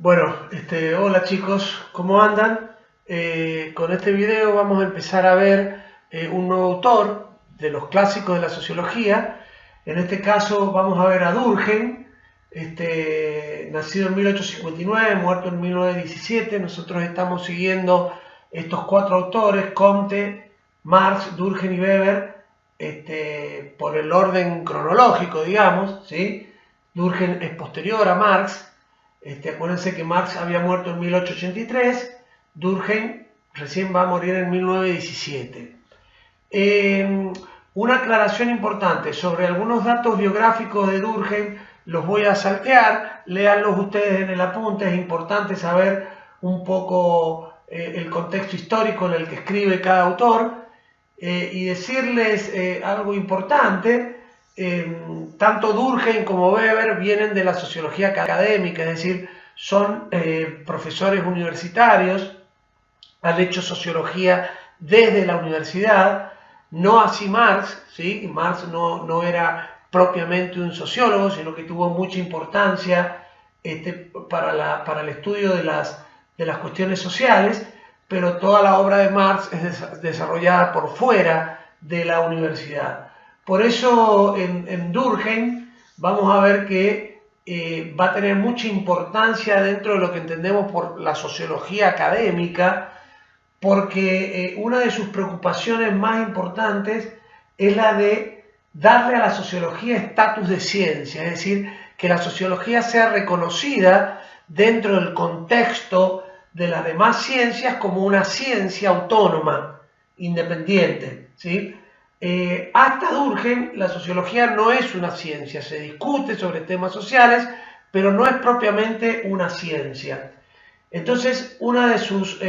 Bueno, hola chicos, ¿cómo andan? Con este video vamos a empezar a ver un nuevo autor de los clásicos de la sociología. En este caso vamos a ver a Durkheim, nacido en 1859, muerto en 1917. Nosotros estamos siguiendo estos cuatro autores, Comte, Marx, Durkheim y Weber, por el orden cronológico, digamos, ¿sí? Durkheim es posterior a Marx. Acuérdense que Marx había muerto en 1883, Durkheim recién va a morir en 1917. Una aclaración importante sobre algunos datos biográficos de Durkheim, los voy a saltear, léanlos ustedes en el apunte, es importante saber un poco el contexto histórico en el que escribe cada autor, y decirles algo importante. Tanto Durkheim como Weber vienen de la sociología académica, es decir, son profesores universitarios, han hecho sociología desde la universidad, no así Marx, ¿sí? Marx no era propiamente un sociólogo, sino que tuvo mucha importancia para el estudio de las cuestiones sociales, pero toda la obra de Marx es desarrollada por fuera de la universidad. Por eso en Durkheim vamos a ver que va a tener mucha importancia dentro de lo que entendemos por la sociología académica, porque una de sus preocupaciones más importantes es la de darle a la sociología estatus de ciencia, es decir, que la sociología sea reconocida dentro del contexto de las demás ciencias como una ciencia autónoma, independiente, ¿sí? Hasta Durkheim, la sociología no es una ciencia, se discute sobre temas sociales, pero no es propiamente una ciencia. Entonces, uno de sus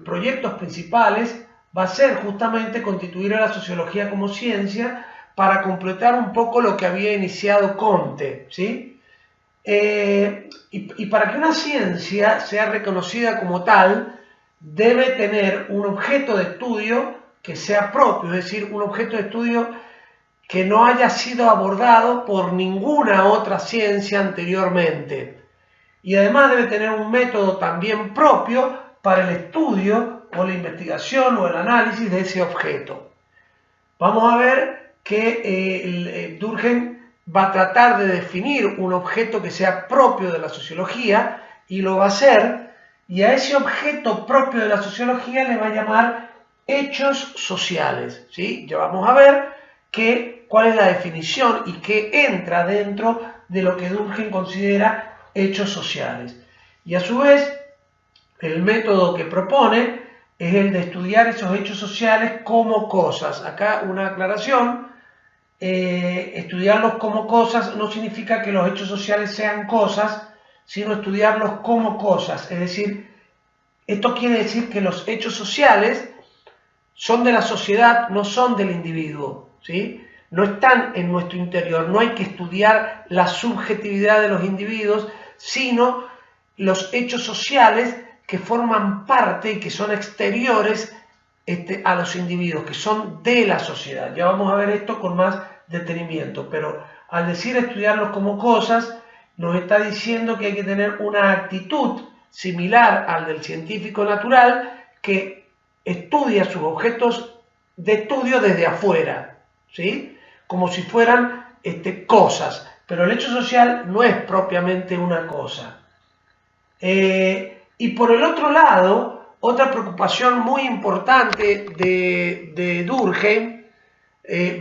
proyectos principales va a ser justamente constituir a la sociología como ciencia para completar un poco lo que había iniciado Comte, ¿sí? Y para que una ciencia sea reconocida como tal, debe tener un objeto de estudio que sea propio, es decir, un objeto de estudio que no haya sido abordado por ninguna otra ciencia anteriormente. Y además debe tener un método también propio para el estudio o la investigación o el análisis de ese objeto. Vamos a ver que Durkheim va a tratar de definir un objeto que sea propio de la sociología y lo va a hacer, y a ese objeto propio de la sociología le va a llamar hechos sociales, ¿sí? Ya vamos a ver cuál es la definición y qué entra dentro de lo que Durkheim considera hechos sociales. Y a su vez, el método que propone es el de estudiar esos hechos sociales como cosas. Acá una aclaración: estudiarlos como cosas no significa que los hechos sociales sean cosas, sino estudiarlos como cosas. Es decir, esto quiere decir que los hechos sociales son de la sociedad, no son del individuo, ¿sí? No están en nuestro interior, no hay que estudiar la subjetividad de los individuos, sino los hechos sociales que forman parte y que son exteriores a los individuos, que son de la sociedad. Ya vamos a ver esto con más detenimiento, pero al decir estudiarlos como cosas, nos está diciendo que hay que tener una actitud similar al del científico natural, que estudia sus objetos de estudio desde afuera, ¿sí? Como si fueran cosas, pero el hecho social no es propiamente una cosa. Y por el otro lado, otra preocupación muy importante de Durkheim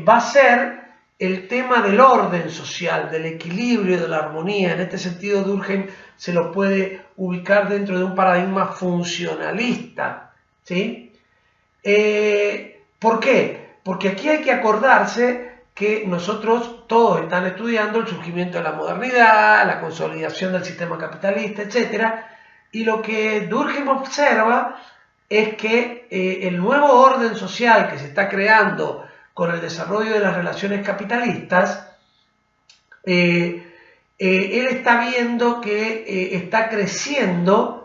va a ser el tema del orden social, del equilibrio, de la armonía. En este sentido, Durkheim se lo puede ubicar dentro de un paradigma funcionalista, ¿sí? ¿Por qué? Porque aquí hay que acordarse que nosotros todos están estudiando el surgimiento de la modernidad, la consolidación del sistema capitalista, etc. Y lo que Durkheim observa es que el nuevo orden social que se está creando con el desarrollo de las relaciones capitalistas, él está viendo que está creciendo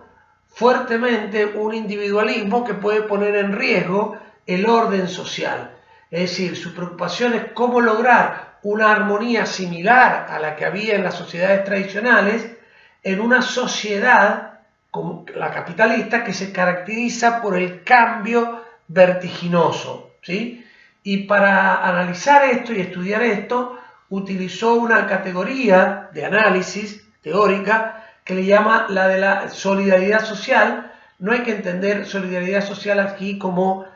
fuertemente un individualismo que puede poner en riesgo el orden social. Es decir, su preocupación es cómo lograr una armonía similar a la que había en las sociedades tradicionales, en una sociedad como la capitalista, que se caracteriza por el cambio vertiginoso, ¿sí? Y para analizar esto y estudiar esto, utilizó una categoría de análisis teórica que le llama la de la solidaridad social. No hay que entender solidaridad social aquí como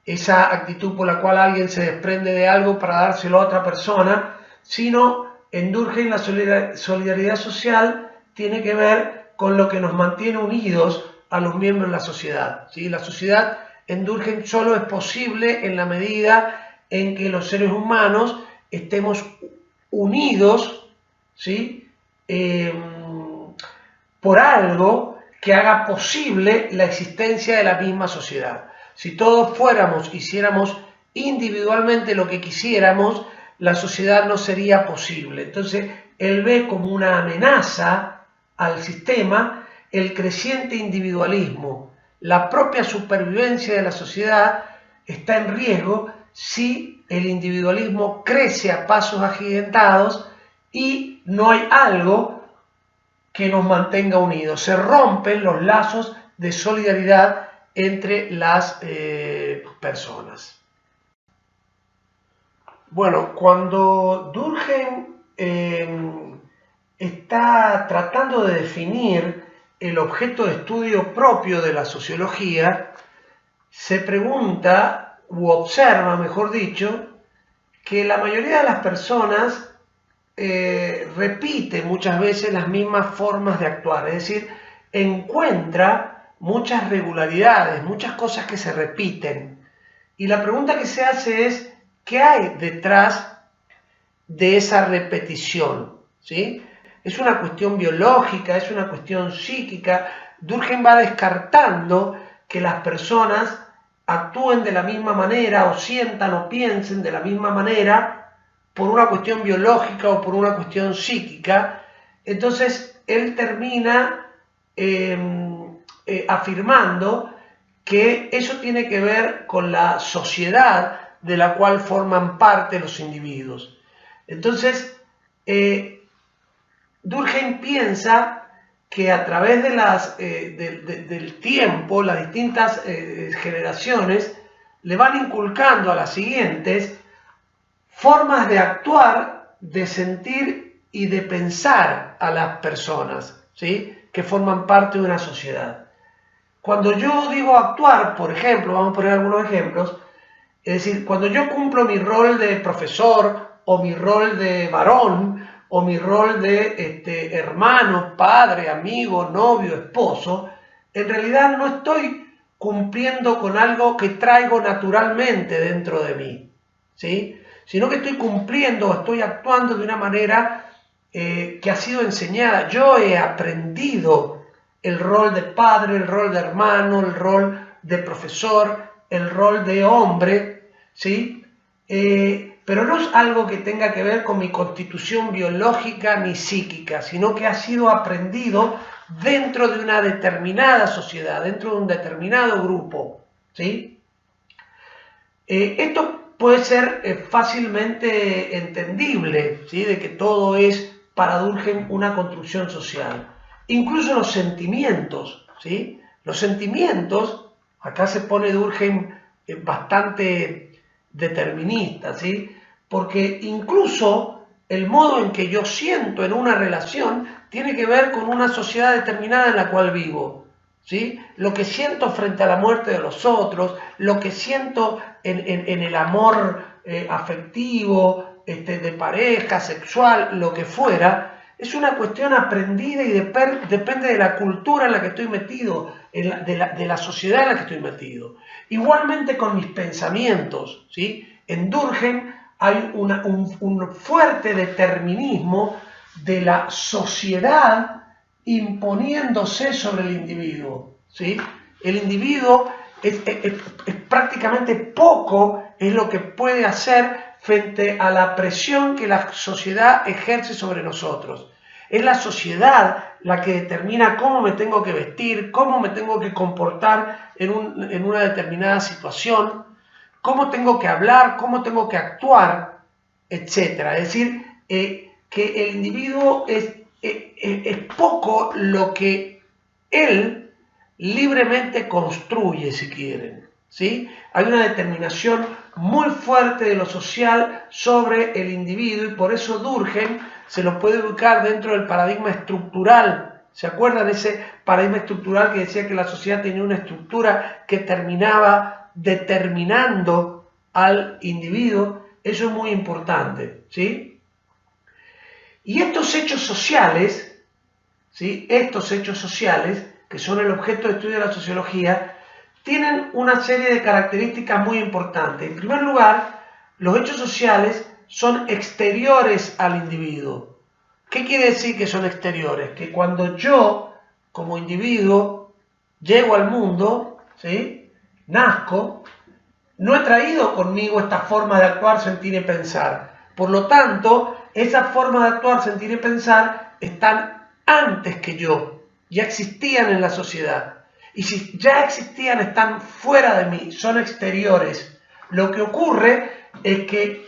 esa actitud por la cual alguien se desprende de algo para dárselo a otra persona, sino en Durkheim la solidaridad social tiene que ver con lo que nos mantiene unidos a los miembros de la sociedad, ¿sí? La sociedad en Durkheim solo es posible en la medida en que los seres humanos estemos unidos, ¿sí? Por algo que haga posible la existencia de la misma sociedad. Si todos hiciéramos individualmente lo que quisiéramos, la sociedad no sería posible. Entonces, él ve como una amenaza al sistema el creciente individualismo. La propia supervivencia de la sociedad está en riesgo si el individualismo crece a pasos agigantados y no hay algo que nos mantenga unidos. Se rompen los lazos de solidaridad entre las personas. Bueno, cuando Durkheim está tratando de definir el objeto de estudio propio de la sociología, se pregunta, u observa, mejor dicho, que la mayoría de las personas repite muchas veces las mismas formas de actuar, es decir, encuentra muchas regularidades, muchas cosas que se repiten. Y la pregunta que se hace es, ¿qué hay detrás de esa repetición? ¿Sí? Es una cuestión biológica, es una cuestión psíquica. Durkheim va descartando que las personas actúen de la misma manera o sientan o piensen de la misma manera por una cuestión biológica o por una cuestión psíquica. Entonces él termina afirmando que eso tiene que ver con la sociedad de la cual forman parte los individuos. Entonces Durkheim piensa que a través de del tiempo, las distintas generaciones le van inculcando a las siguientes formas de actuar, de sentir y de pensar a las personas, ¿sí? Que forman parte de una sociedad. Cuando yo digo actuar, por ejemplo, vamos a poner algunos ejemplos, es decir, cuando yo cumplo mi rol de profesor o mi rol de varón o mi rol de hermano, padre, amigo, novio, esposo, en realidad no estoy cumpliendo con algo que traigo naturalmente dentro de mí, ¿sí? Sino que estoy cumpliendo, estoy actuando de una manera que ha sido enseñada. Yo he aprendido el rol de padre, el rol de hermano, el rol de profesor, el rol de hombre, ¿sí? Pero no es algo que tenga que ver con mi constitución biológica ni psíquica, sino que ha sido aprendido dentro de una determinada sociedad, dentro de un determinado grupo, ¿sí? Esto puede ser fácilmente entendible, ¿sí? De que todo es para Durkheim una construcción social. Incluso los sentimientos, ¿sí? Los sentimientos, acá se pone Durkheim bastante determinista, ¿sí? Porque incluso el modo en que yo siento en una relación tiene que ver con una sociedad determinada en la cual vivo, ¿sí? Lo que siento frente a la muerte de los otros, lo que siento en el amor afectivo, de pareja, sexual, lo que fuera, es una cuestión aprendida y depende de la cultura en la que estoy metido, de la sociedad en la que estoy metido. Igualmente con mis pensamientos, ¿sí? En Durkheim hay un fuerte determinismo de la sociedad imponiéndose sobre el individuo, ¿sí? El individuo es prácticamente poco es lo que puede hacer frente a la presión que la sociedad ejerce sobre nosotros. Es la sociedad la que determina cómo me tengo que vestir, cómo me tengo que comportar en una determinada situación, cómo tengo que hablar, cómo tengo que actuar, etc. Es decir, que el individuo es poco lo que él libremente construye, si quieren, ¿sí? Hay una determinación muy fuerte de lo social sobre el individuo y por eso Durkheim se lo puede ubicar dentro del paradigma estructural. ¿Se acuerdan de ese paradigma estructural que decía que la sociedad tenía una estructura que terminaba determinando al individuo? Eso es muy importante, ¿sí? Y estos hechos sociales, ¿sí? Estos hechos sociales, que son el objeto de estudio de la sociología, tienen una serie de características muy importantes. En primer lugar, los hechos sociales son exteriores al individuo. ¿Qué quiere decir que son exteriores? Que cuando yo, como individuo, llego al mundo, ¿sí? Nazco, no he traído conmigo esta forma de actuar, sentir y pensar. Por lo tanto, esas formas de actuar, sentir y pensar están antes que yo, ya existían en la sociedad. Y si ya existían, están fuera de mí, son exteriores. Lo que ocurre es que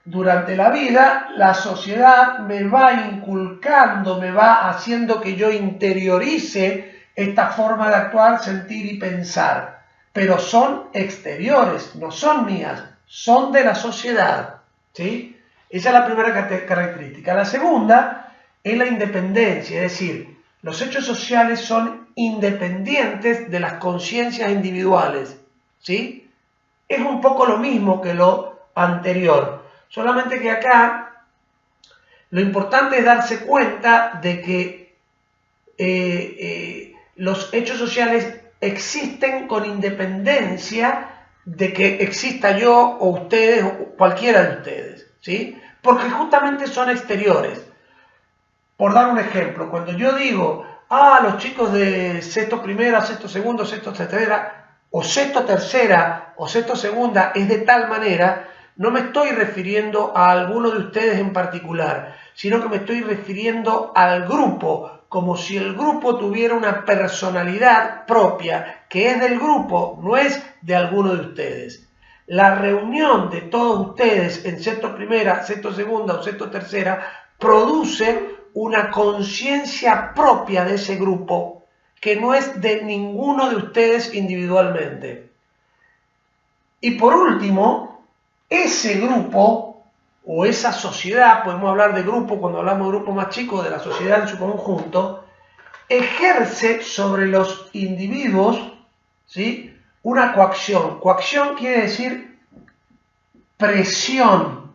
durante la vida la sociedad me va inculcando, me va haciendo que yo interiorice esta forma de actuar, sentir y pensar. Pero son exteriores, no son mías, son de la sociedad, ¿sí? Esa es la primera característica. La segunda es la independencia, es decir, los hechos sociales son independientes de las conciencias individuales, ¿sí? Es un poco lo mismo que lo anterior, solamente que acá lo importante es darse cuenta de que los hechos sociales existen con independencia de que exista yo o ustedes o cualquiera de ustedes, ¿sí? Porque justamente son exteriores. Por dar un ejemplo, cuando yo digo, los chicos de sexto primera, sexto segundo, sexto tercera, o sexto tercera, o sexto segunda, es de tal manera, no me estoy refiriendo a alguno de ustedes en particular, sino que me estoy refiriendo al grupo, como si el grupo tuviera una personalidad propia, que es del grupo, no es de alguno de ustedes. La reunión de todos ustedes en sexto primera, sexto segunda o sexto tercera produce una conciencia propia de ese grupo que no es de ninguno de ustedes individualmente. Y por último, ese grupo o esa sociedad, podemos hablar de grupo cuando hablamos de grupo más chico, de la sociedad en su conjunto, ejerce sobre los individuos, ¿sí?, una coacción. Coacción quiere decir presión,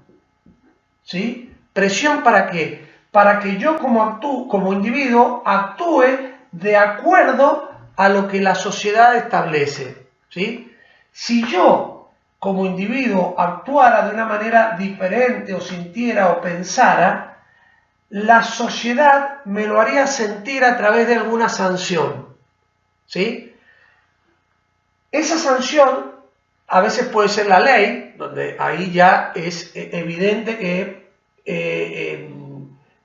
¿sí? ¿Presión para qué? Para que yo como individuo actúe de acuerdo a lo que la sociedad establece, ¿sí? Si yo como individuo actuara de una manera diferente o sintiera o pensara, la sociedad me lo haría sentir a través de alguna sanción, ¿sí? Esa sanción a veces puede ser la ley, donde ahí ya es evidente que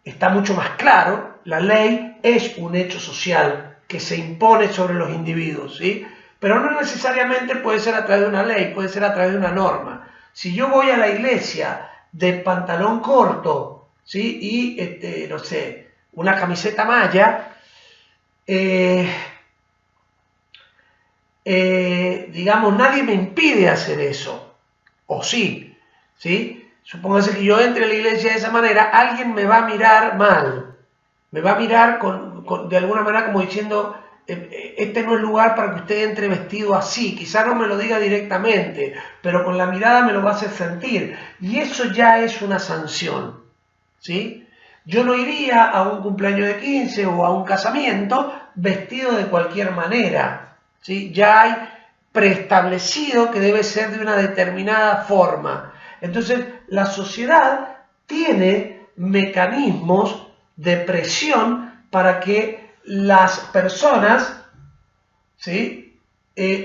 está mucho más claro. La ley es un hecho social que se impone sobre los individuos, ¿sí? Pero no necesariamente puede ser a través de una ley, puede ser a través de una norma. Si yo voy a la iglesia de pantalón corto, ¿sí?, y, no sé, una camiseta malla, digamos, nadie me impide hacer eso, o sí, ¿sí? Supóngase que yo entre a la iglesia de esa manera, alguien me va a mirar mal, me va a mirar de alguna manera como diciendo, este no es lugar para que usted entre vestido así. Quizás no me lo diga directamente, pero con la mirada me lo va a hacer sentir, y eso ya es una sanción, ¿sí? Yo no iría a un cumpleaños de 15 o a un casamiento vestido de cualquier manera, ¿sí? Ya hay preestablecido que debe ser de una determinada forma. Entonces, la sociedad tiene mecanismos de presión para que las personas, ¿sí?,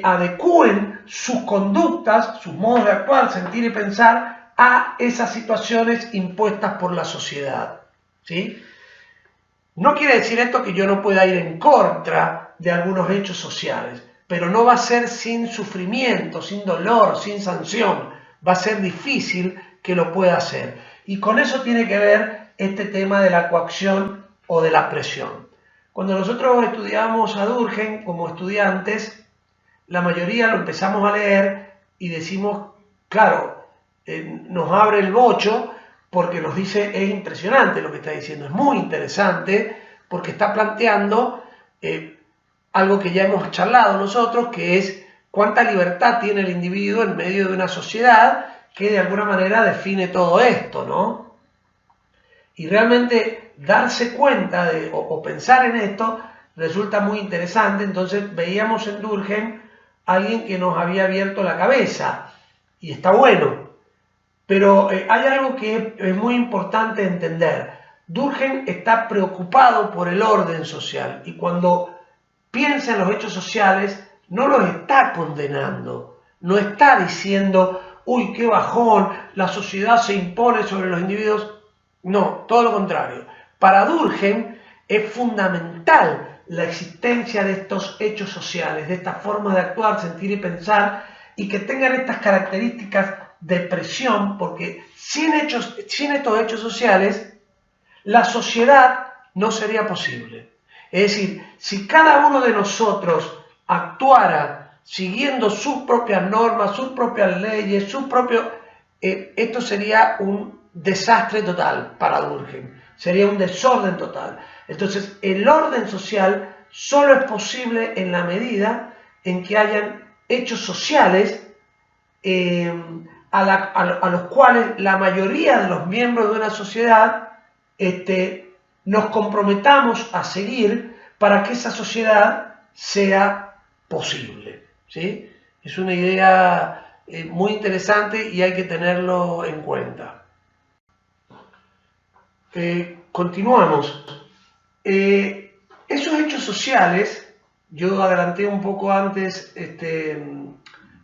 adecúen sus conductas, sus modos de actuar, sentir y pensar a esas situaciones impuestas por la sociedad, ¿sí? No quiere decir esto que yo no pueda ir en contra de algunos hechos sociales, pero no va a ser sin sufrimiento, sin dolor, sin sanción. Va a ser difícil que lo pueda hacer. Y con eso tiene que ver este tema de la coacción o de la presión. Cuando nosotros estudiamos a Durkheim como estudiantes, la mayoría lo empezamos a leer y decimos, claro, nos abre el bocho porque nos dice, es impresionante lo que está diciendo, es muy interesante porque está planteando algo que ya hemos charlado nosotros, que es cuánta libertad tiene el individuo en medio de una sociedad que de alguna manera define todo esto, ¿no? Y realmente darse cuenta o pensar en esto resulta muy interesante. Entonces veíamos en Durkheim a alguien que nos había abierto la cabeza, y está bueno. Pero hay algo que es muy importante entender. Durkheim está preocupado por el orden social, y cuando piensa en los hechos sociales no los está condenando, no está diciendo, uy, qué bajón, la sociedad se impone sobre los individuos. No, todo lo contrario. Para Durkheim es fundamental la existencia de estos hechos sociales, de estas formas de actuar, sentir y pensar, y que tengan estas características de presión, porque sin estos hechos sociales, la sociedad no sería posible. Es decir, si cada uno de nosotros actuara siguiendo sus propias normas, sus propias leyes, esto sería un desastre total para Durkheim, sería un desorden total. Entonces, el orden social solo es posible en la medida en que hayan hechos sociales a los cuales la mayoría de los miembros de una sociedad nos comprometamos a seguir para que esa sociedad sea posible, ¿sí? Es una idea muy interesante y hay que tenerlo en cuenta. Continuamos. Esos hechos sociales, yo adelanté un poco antes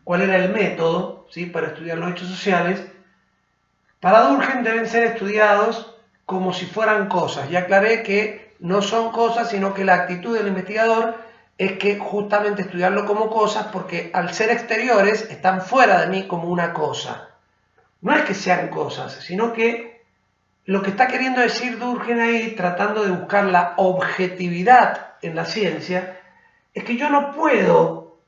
cuál era el método, ¿sí?, para estudiar los hechos sociales. Para Durkheim deben ser estudiados como si fueran cosas. Ya aclaré que no son cosas, sino que la actitud del investigador es que justamente estudiarlo como cosas, porque al ser exteriores están fuera de mí como una cosa. No es que sean cosas, sino que lo que está queriendo decir Durkheim ahí, tratando de buscar la objetividad en la ciencia, es que yo no puedo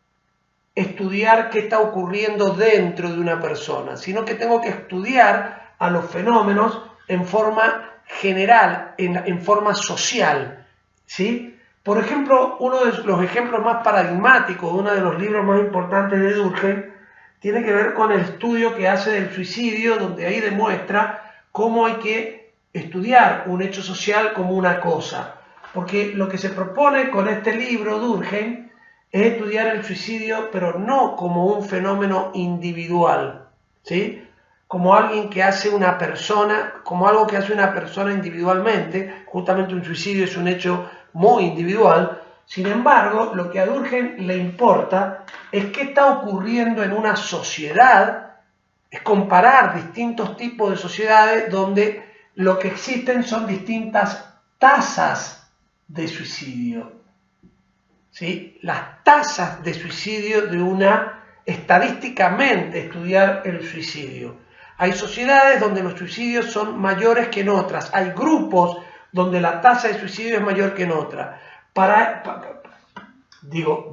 estudiar qué está ocurriendo dentro de una persona, sino que tengo que estudiar a los fenómenos en forma general, en forma social, ¿sí? Por ejemplo, uno de los ejemplos más paradigmáticos, uno de los libros más importantes de Durkheim, tiene que ver con el estudio que hace del suicidio, donde ahí demuestra cómo hay que estudiar un hecho social como una cosa. Porque lo que se propone con este libro, Durkheim, es estudiar el suicidio, pero no como un fenómeno individual, ¿sí?, como alguien que hace una persona, como algo que hace una persona individualmente. Justamente un suicidio es un hecho muy individual. Sin embargo, lo que a Durkheim le importa es qué está ocurriendo en una sociedad, es comparar distintos tipos de sociedades donde lo que existen son distintas tasas de suicidio, ¿sí? Las tasas de suicidio estadísticamente estudiar el suicidio. Hay sociedades donde los suicidios son mayores que en otras. Hay grupos donde la tasa de suicidio es mayor que en otras.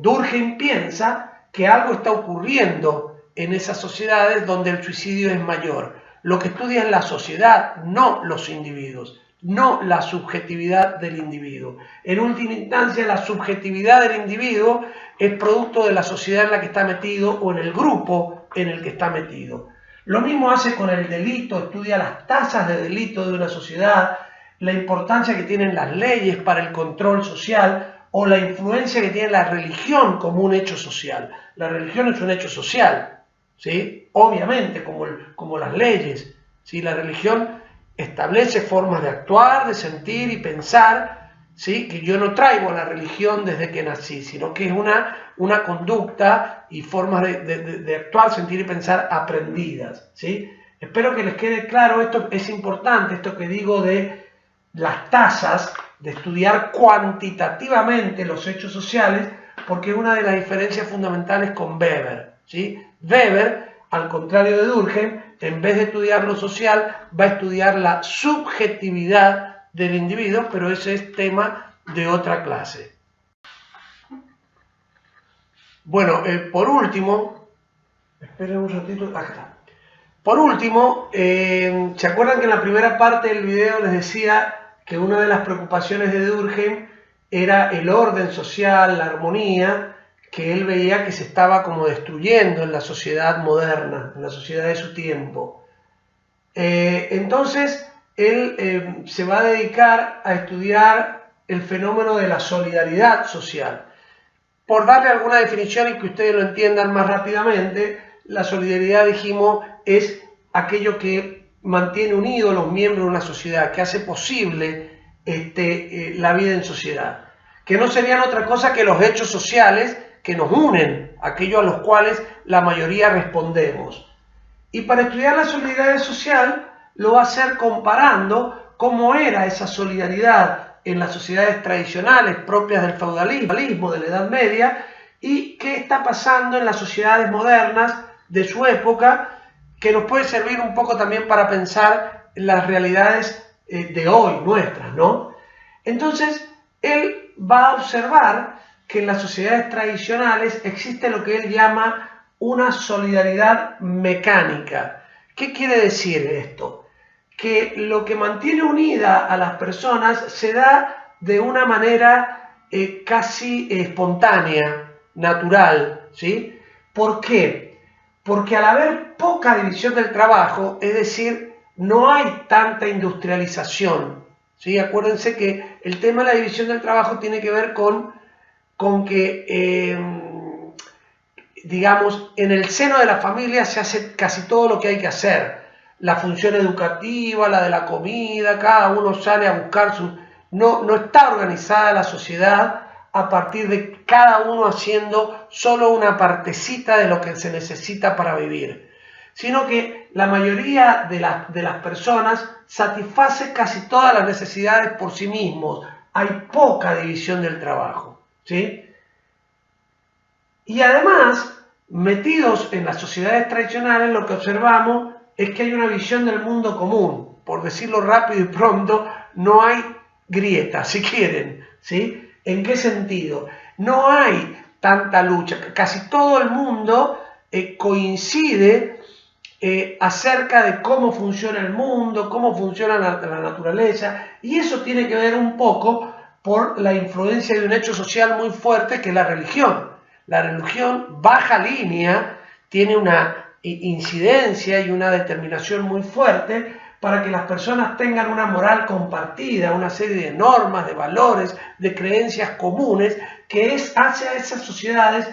Durkheim piensa que algo está ocurriendo en esas sociedades donde el suicidio es mayor. Lo que estudia es la sociedad, no los individuos, no la subjetividad del individuo. En última instancia, la subjetividad del individuo es producto de la sociedad en la que está metido o en el grupo en el que está metido. Lo mismo hace con el delito, estudia las tasas de delito de una sociedad, la importancia que tienen las leyes para el control social o la influencia que tiene la religión como un hecho social. La religión es un hecho social, ¿sí?, obviamente, como las leyes, ¿sí? La religión establece formas de actuar, de sentir y pensar, ¿sí?, que yo no traigo a la religión desde que nací, sino que es una conducta y formas de actuar, sentir y pensar aprendidas, ¿sí? Espero que les quede claro. Esto es importante, esto que digo de las tasas, de estudiar cuantitativamente los hechos sociales, porque es una de las diferencias fundamentales con Weber, ¿sí? Weber al contrario de Durkheim, en vez de estudiar lo social, va a estudiar la subjetividad del individuo, pero ese es tema de otra clase. Bueno, por último, esperen un ratito, acá está. Por último, ¿se acuerdan que en la primera parte del video les decía que una de las preocupaciones de Durkheim era el orden social, la armonía, que él veía que se estaba como destruyendo en la sociedad moderna, en la sociedad de su tiempo? Entonces, él se va a dedicar a estudiar el fenómeno de la solidaridad social. Por darle alguna definición y que ustedes lo entiendan más rápidamente, la solidaridad, dijimos, es aquello que mantiene unidos los miembros de una sociedad, que hace posible la vida en sociedad, que no serían otra cosa que los hechos sociales que nos unen, aquellos a los cuales la mayoría respondemos. Y para estudiar la solidaridad social lo va a hacer comparando cómo era esa solidaridad en las sociedades tradicionales propias del feudalismo, de la Edad Media, y qué está pasando en las sociedades modernas de su época, que nos puede servir un poco también para pensar en las realidades de hoy, nuestras, ¿no? Entonces, él va a observar que en las sociedades tradicionales existe lo que él llama una solidaridad mecánica. ¿Qué quiere decir esto? Que lo que mantiene unida a las personas se da de una manera casi espontánea, natural, ¿sí? ¿Por qué? Porque al haber poca división del trabajo, es decir, no hay tanta industrialización, ¿sí? Acuérdense que el tema de la división del trabajo tiene que ver con que, digamos, en el seno de la familia se hace casi todo lo que hay que hacer. La función educativa, la de la comida, cada uno sale a buscar su... No está organizada la sociedad a partir de cada uno haciendo solo una partecita de lo que se necesita para vivir, sino que la mayoría de las personas satisface casi todas las necesidades por sí mismos. Hay poca división del trabajo, ¿sí? Y además, metidos en las sociedades tradicionales, lo que observamos es que hay una visión del mundo común. Por decirlo rápido y pronto, no hay grieta, si quieren, ¿sí? ¿En qué sentido? No hay tanta lucha. Casi todo el mundo coincide acerca de cómo funciona el mundo, cómo funciona la naturaleza, y eso tiene que ver un poco por la influencia de un hecho social muy fuerte que es la religión. La religión, baja línea, tiene una incidencia y una determinación muy fuerte para que las personas tengan una moral compartida, una serie de normas, de valores, de creencias comunes, que hace a esas sociedades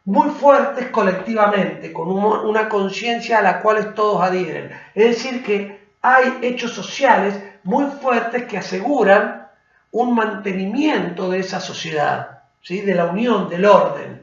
muy fuertes colectivamente, con una conciencia a la cual todos adhieren. Es decir, que hay hechos sociales muy fuertes que aseguran un mantenimiento de esa sociedad, ¿sí? De la unión, del orden.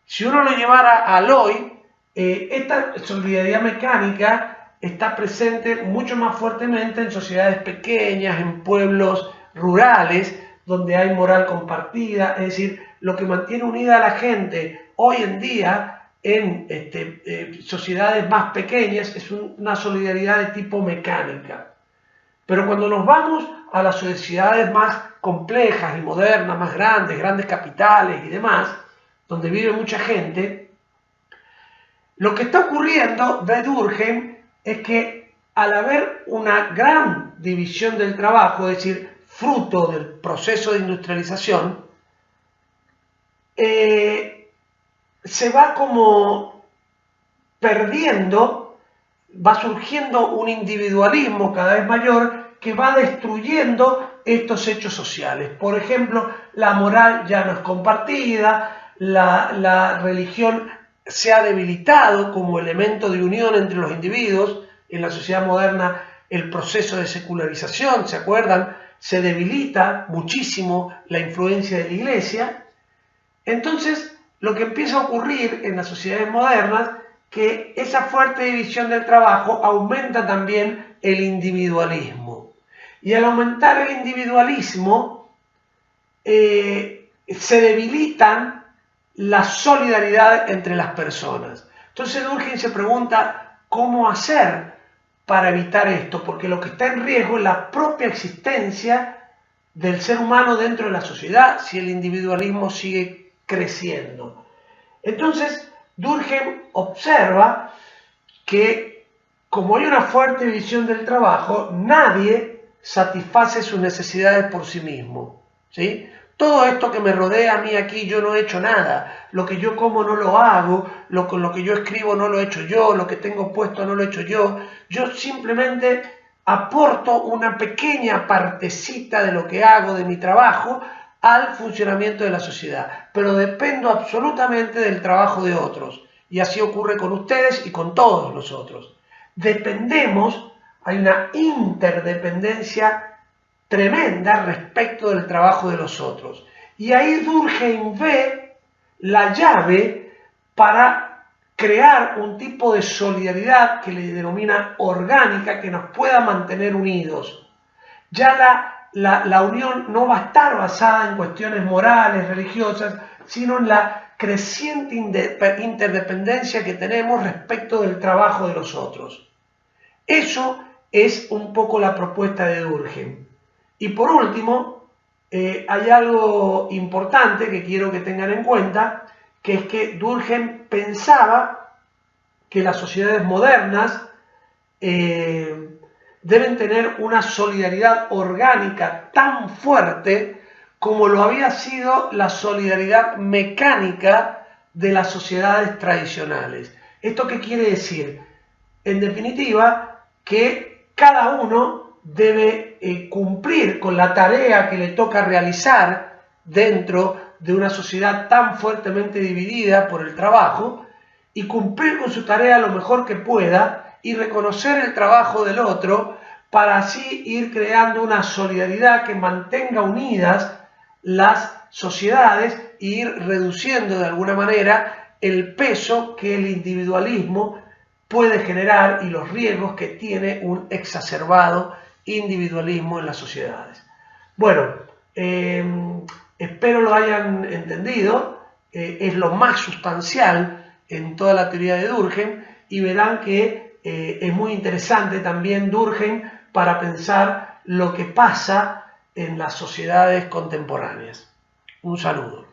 Si uno lo llevara al hoy, esta solidaridad mecánica está presente mucho más fuertemente en sociedades pequeñas, en pueblos rurales, donde hay moral compartida. Es decir, lo que mantiene unida a la gente hoy en día en sociedades más pequeñas es una solidaridad de tipo mecánica. Pero cuando nos vamos a las sociedades más complejas y modernas, más grandes capitales y demás, donde vive mucha gente, lo que está ocurriendo de Durkheim es que al haber una gran división del trabajo, es decir, fruto del proceso de industrialización, se va como perdiendo, va surgiendo un individualismo cada vez mayor que va destruyendo estos hechos sociales. Por ejemplo, la moral ya no es compartida, la religión se ha debilitado como elemento de unión entre los individuos. En la sociedad moderna el proceso de secularización, ¿se acuerdan? Se debilita muchísimo la influencia de la Iglesia. Entonces, lo que empieza a ocurrir en las sociedades modernas, que esa fuerte división del trabajo aumenta también el individualismo. Y al aumentar el individualismo, se debilitan la solidaridad entre las personas. Entonces Durkheim se pregunta cómo hacer para evitar esto, porque lo que está en riesgo es la propia existencia del ser humano dentro de la sociedad si el individualismo sigue creciendo. Entonces Durkheim observa que como hay una fuerte visión del trabajo, nadie satisface sus necesidades por sí mismo, ¿sí? Todo esto que me rodea a mí aquí, yo no he hecho nada. Lo que yo como no lo hago, con lo que yo escribo no lo he hecho yo, lo que tengo puesto no lo he hecho yo. Yo simplemente aporto una pequeña partecita de lo que hago, de mi trabajo, al funcionamiento de la sociedad. Pero dependo absolutamente del trabajo de otros. Y así ocurre con ustedes y con todos nosotros. Dependemos, hay una interdependencia tremenda respecto del trabajo de los otros. Y ahí Durkheim ve la llave para crear un tipo de solidaridad que le denomina orgánica, que nos pueda mantener unidos. Ya la unión no va a estar basada en cuestiones morales, religiosas, sino en la creciente interdependencia que tenemos respecto del trabajo de los otros. Eso es un poco la propuesta de Durkheim. Y por último, hay algo importante que quiero que tengan en cuenta, que es que Durkheim pensaba que las sociedades modernas deben tener una solidaridad orgánica tan fuerte como lo había sido la solidaridad mecánica de las sociedades tradicionales. ¿Esto qué quiere decir? En definitiva, que cada uno debe cumplir con la tarea que le toca realizar dentro de una sociedad tan fuertemente dividida por el trabajo y cumplir con su tarea lo mejor que pueda y reconocer el trabajo del otro para así ir creando una solidaridad que mantenga unidas las sociedades e ir reduciendo de alguna manera el peso que el individualismo puede generar y los riesgos que tiene un exacerbado individualismo en las sociedades. Bueno, espero lo hayan entendido, es lo más sustancial en toda la teoría de Durkheim y verán que es muy interesante también Durkheim para pensar lo que pasa en las sociedades contemporáneas. Un saludo.